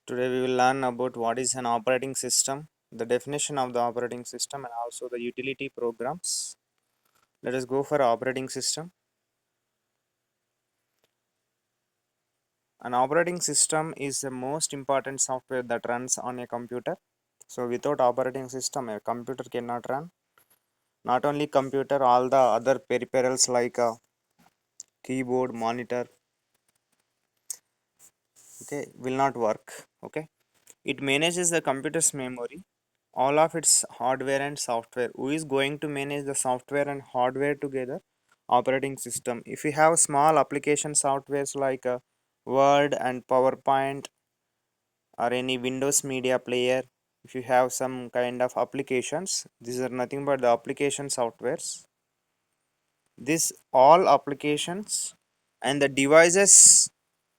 Today we will learn about what is an operating system, the definition of the operating system, and also the utility programs. Let us go for operating system. An operating system is the most important software that runs on a computer. So without operating system, a computer cannot run. Not only computer, all the other peripherals like keyboard, monitor, okay, will not work. Okay, it manages the computer's memory, all of its hardware and software. Who is going to manage the software and hardware together? Operating system. If you have small application softwares like Word and PowerPoint or any Windows media player, if you have some kind of applications, these are nothing but the application softwares. This all applications and the devices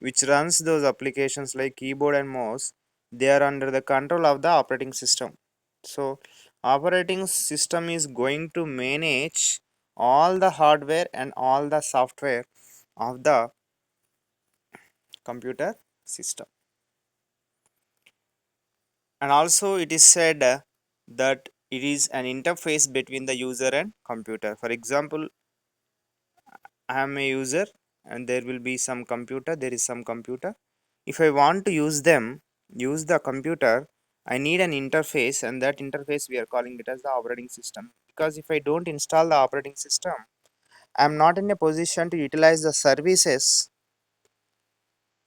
which runs those applications like keyboard and mouse, they are under the control of the operating system. So operating system is going to manage all the hardware and all the software of the computer system. And also it is said that it is an interface between the user and computer. For example, I am a user and there will be some computer, there is some computer. If I want to use the computer, I need an interface, and that interface we are calling it as the operating system. Because if I don't install the operating system, I am not in a position to utilize the services.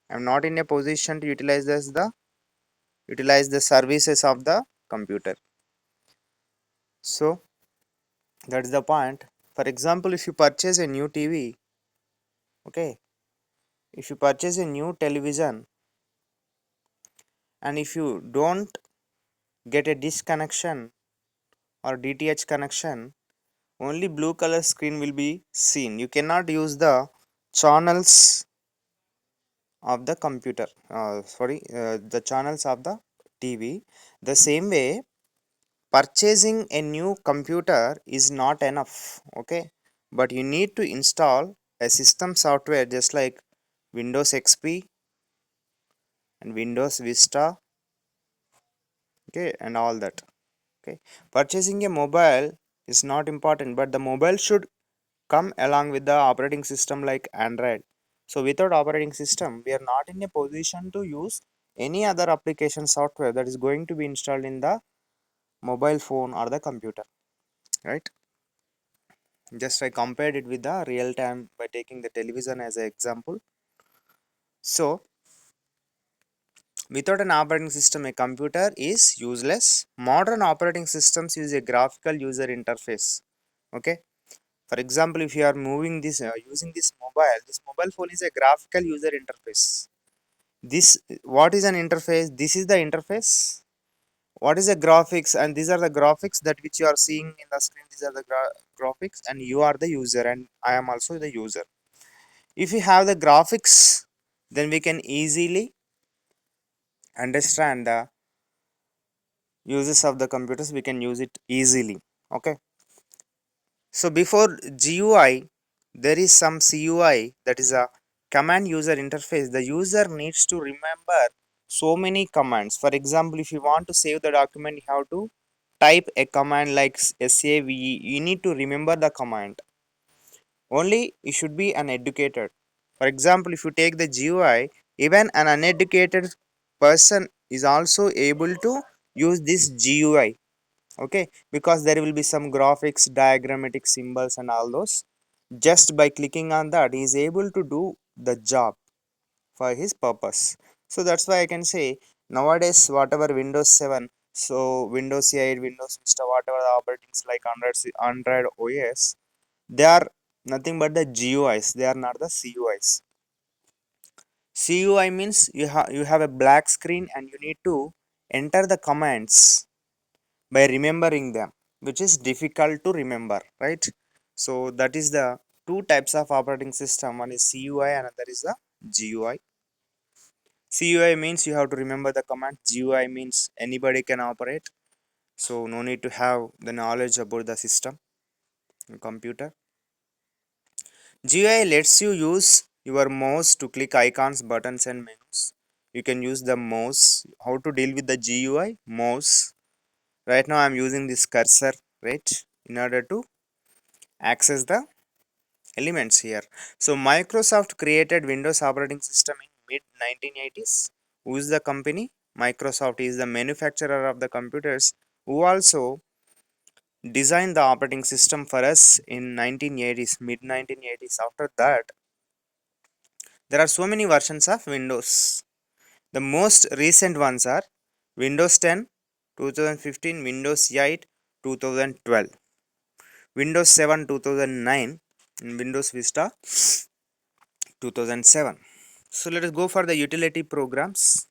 I am not in a position to utilize the services of the computer. So that's the point. For example, if you purchase a new TV, okay, if you purchase a new television, and if you don't get a dish connection or DTH connection, only blue color screen will be seen. You cannot use the channels of the computer, the channels of the TV. The same way, purchasing a new computer is not enough, okay, but you need to install a system software just like Windows XP and Windows Vista, okay, and all that. Okay, purchasing a mobile is not important, but the mobile should come along with the operating system like Android. So without operating system, we are not in a position to use any other application software that is going to be installed in the mobile phone or the computer, right? Just I compared it with the real time by taking the television as an example. So without an operating system, a computer is useless. Modern operating systems use a graphical user interface. Okay. For example, if you are moving this using this mobile phone is a graphical user interface. This what is an interface? This is the interface. What is the graphics? And these are the graphics that which you are seeing in the screen. These are the graphics, and you are the user, and I am also the user. If you have the graphics, then we can easily understand the uses of the computers. We can use it easily. Okay. So before GUI, there is some CUI, that is a command user interface. The user needs to remember so many commands. For example, if you want to save the document, you have to type a command like SAVE. You need to remember the command. Only you should be an educated. For example, if you take the GUI, even an uneducated person is also able to use this GUI. Okay, because there will be some graphics, diagrammatic symbols and all those. Just by clicking on that, he is able to do the job for his purpose. So that's why I can say nowadays whatever Windows 7, so Windows 8, Windows Vista, whatever the operatings like Android OS, they are nothing but the GUIs. They are not the CUIs. CUI means you have a black screen and you need to enter the commands by remembering them, which is difficult to remember, right? So that is the two types of operating system. One is CUI, another is the GUI. CUI means you have to remember the command. GUI means anybody can operate, so no need to have the knowledge about the system computer. GUI lets you use your mouse to click icons, buttons and menus. you can use the mouse. How to deal with the GUI? Mouse. Right now I'm using this cursor, right, in order to access the elements here. So Microsoft created Windows operating system in mid 1980s. Who is the company? Microsoft is the manufacturer of the computers who also designed the operating system for us in 1980s, mid 1980s. After that, there are so many versions of Windows. The most recent ones are Windows 10 2015, Windows 8 2012, Windows 7 2009, and Windows Vista 2007. So let us go for the utility programs.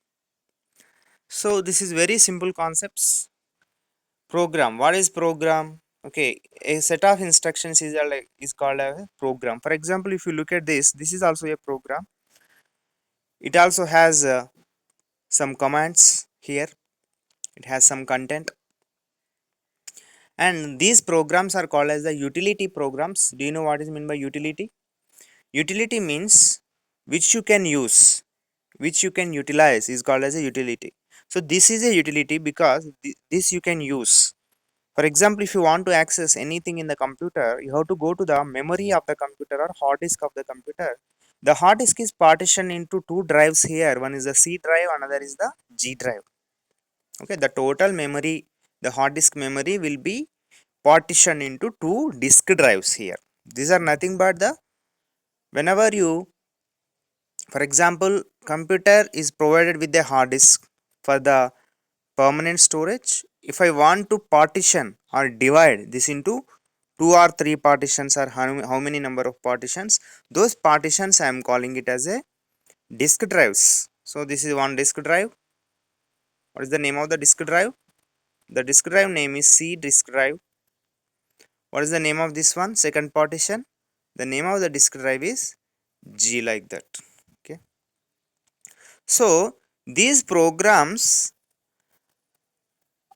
So this is very simple concepts. Program. What is program? Okay, a set of instructions is called a program. For example, if you look at this, this is also a program. It also has some commands here. It has some content, and these programs are called as the utility programs. Do you know what is meant by utility? Utility means which you can use, which you can utilize is called as a utility. So this is a utility because this you can use. For example, if you want to access anything in the computer, you have to go to the memory of the computer or hard disk of the computer. The hard disk is partitioned into two drives here. One is the C drive, another is the G drive. Okay, the total memory, the hard disk memory will be partitioned into two disk drives here. These are nothing but the whenever you, for example, computer is provided with a hard disk for the permanent storage. If I want to partition or divide this into two or three partitions, or how many number of partitions, those partitions I am calling it as a disk drives. So this is one disk drive. What is the name of the disk drive? The disk drive name is C disk drive. What is the name of this one? Second partition. The name of the disk drive is G, like that. Okay. So these programs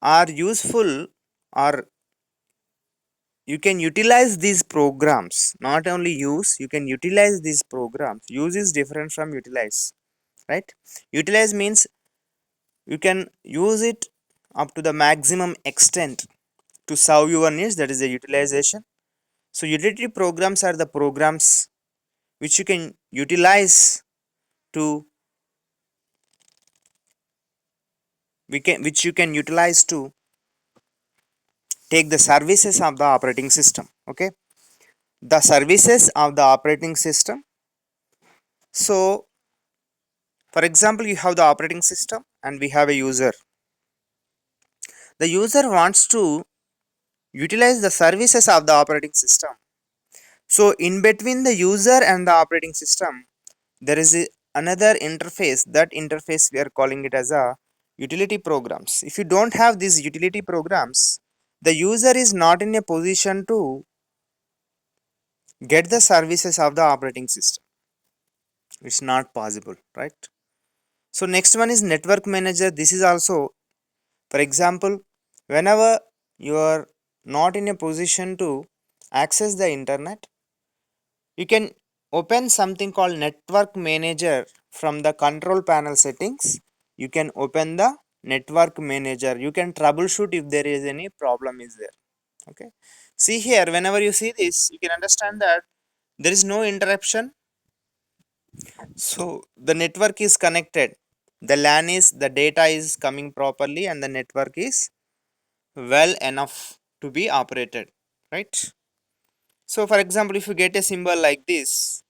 are useful, or you can utilize these programs. Not only use, you can utilize these programs. Use is different from utilize, right? Utilize means you can use it up to the maximum extent to serve your needs. That is the utilization. So utility programs are the programs which you can utilize to which you can utilize to take the services of the operating system. Okay, the services of the operating system. So for example, you have the operating system and we have a user. The user wants to utilize the services of the operating system. So in between the user and the operating system, there is another interface. That interface we are calling it as a utility programs. If you don't have these utility programs, the user is not in a position to get the services of the operating system. It's not possible, right? So next one is network manager. This is also, for example, whenever you are not in a position to access the internet, you can open something called network manager from the control panel settings. You can open the network manager. You can troubleshoot if there is any problem is there. Okay. See here, whenever you see this, you can understand that there is no interruption. So the network is connected. The LAN is, the data is coming properly and the network is well enough to be operated, right? So for example, if you get a symbol like this,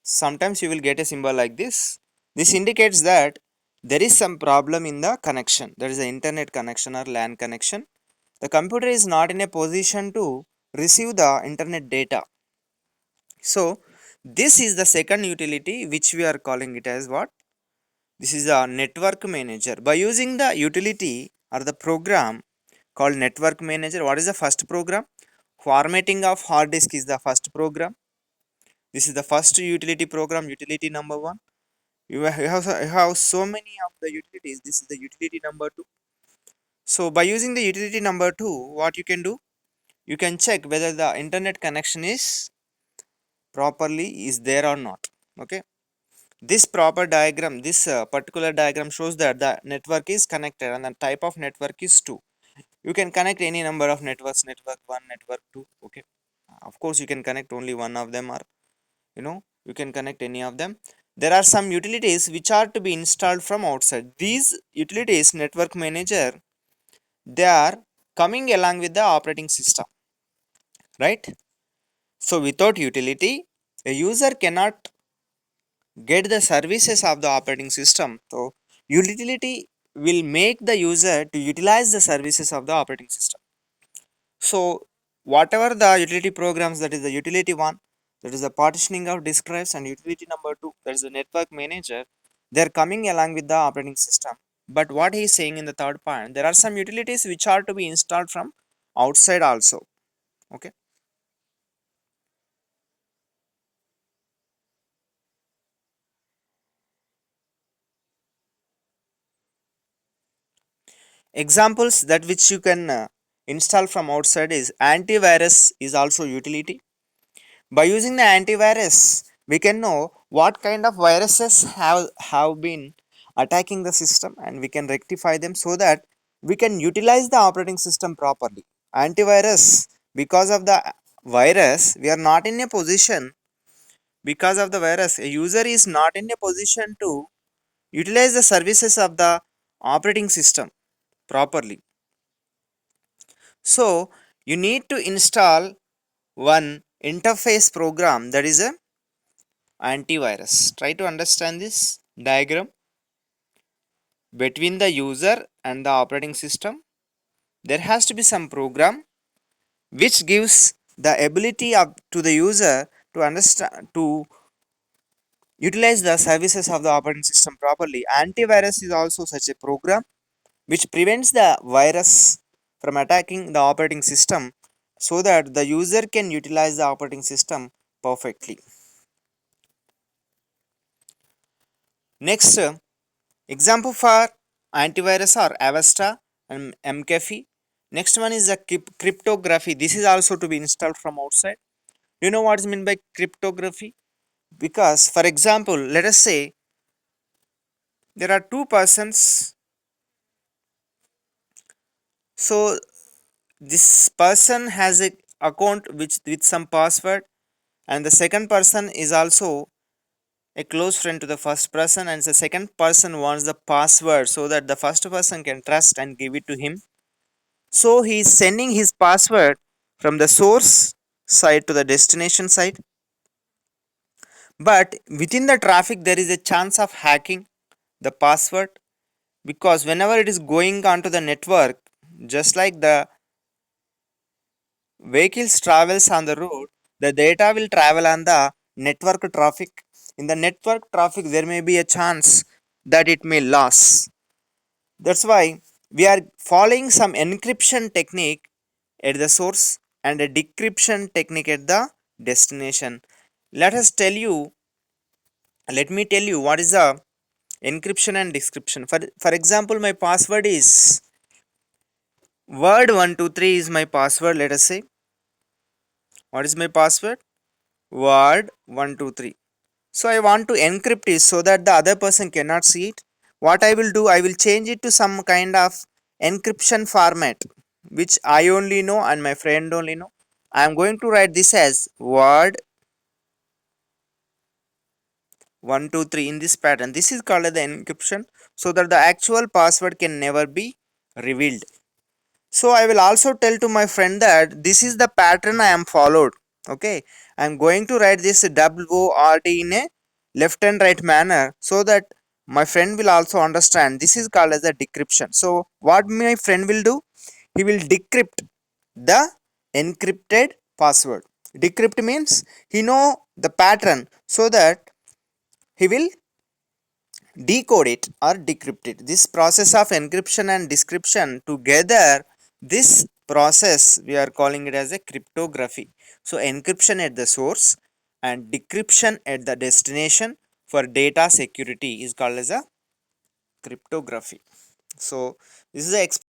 sometimes you will get a symbol like this indicates that there is some problem in the connection. There is an internet connection or LAN connection. The computer is not in a position to receive the internet data. So this is the second utility which we are calling it as what? This is a network manager. By using the utility or the program called network manager, what is the first program? Formatting of hard disk is the first program. This is the first utility program, utility number one. You have so many of the utilities. This is the utility number two. So by using the utility number two, what you can do? You can check whether the internet connection is properly is there or not. Okay. this proper diagram, this particular diagram shows that the network is connected and the type of network is 2. You can connect any number of networks, network 1, network 2. Okay, of course you can connect only one of them, or you can connect any of them. There are some utilities which are to be installed from outside. These utilities, network manager, they are coming along with the operating system, right? So without utility, a user cannot get the services of the operating system. So utility will make the user to utilize the services of the operating system. So whatever the utility programs, that is the utility one, that is the partitioning of disk drives, and utility number two, that is the network manager, they're coming along with the operating system. But what he is saying in the third point, there are some utilities which are to be installed from outside also. Okay. Examples that which you can install from outside is antivirus is also utility. By using the antivirus, we can know what kind of viruses have been attacking the system, and we can rectify them so that we can utilize the operating system properly. Antivirus, because of the virus, we are not in a position, because of the virus, a user is not in a position to utilize the services of the operating system properly. So, you need to install one interface program, that is a antivirus. Try to understand this diagram. Between the user and the operating system, there has to be some program which gives the ability of to the user to understand, to utilize the services of the operating system properly. Antivirus is also such a program which prevents the virus from attacking the operating system so that the user can utilize the operating system perfectly. Next, example for antivirus are Avasta and McAfee. Next one is the cryptography. This is also to be installed from outside. Do you know what is meant by cryptography? Because, for example, let us say there are two persons. So this person has a account which with some password, and the second person is also a close friend to the first person, and the second person wants the password so that the first person can trust and give it to him. So he is sending his password from the source side to the destination side. But within the traffic, there is a chance of hacking the password, because whenever it is going onto the network, just like the vehicles travels on the road, the data will travel on the network traffic. In the network traffic, there may be a chance that it may lose. That's why we are following some encryption technique at the source and a decryption technique at the destination. Let us tell you, let me tell you what is the encryption and description. For example, my password is word 123 is my password. Let us say, what is my password? Word 123. So I want to encrypt it so that the other person cannot see it. What I will do, I will change it to some kind of encryption format which I only know and my friend only know. I am going to write this as word 123 in this pattern. This is called as the encryption, so that the actual password can never be revealed. So I will also tell to my friend that this is the pattern I am followed. Okay, I am going to write this WORD in a left and right manner so that my friend will also understand. This is called as a decryption. So what my friend will do? He will decrypt the encrypted password. Decrypt means he know the pattern so that he will decode it or decrypt it. This process of encryption and decryption together, this process we are calling it as a cryptography. So encryption at the source and decryption at the destination for data security is called as a cryptography. So this is the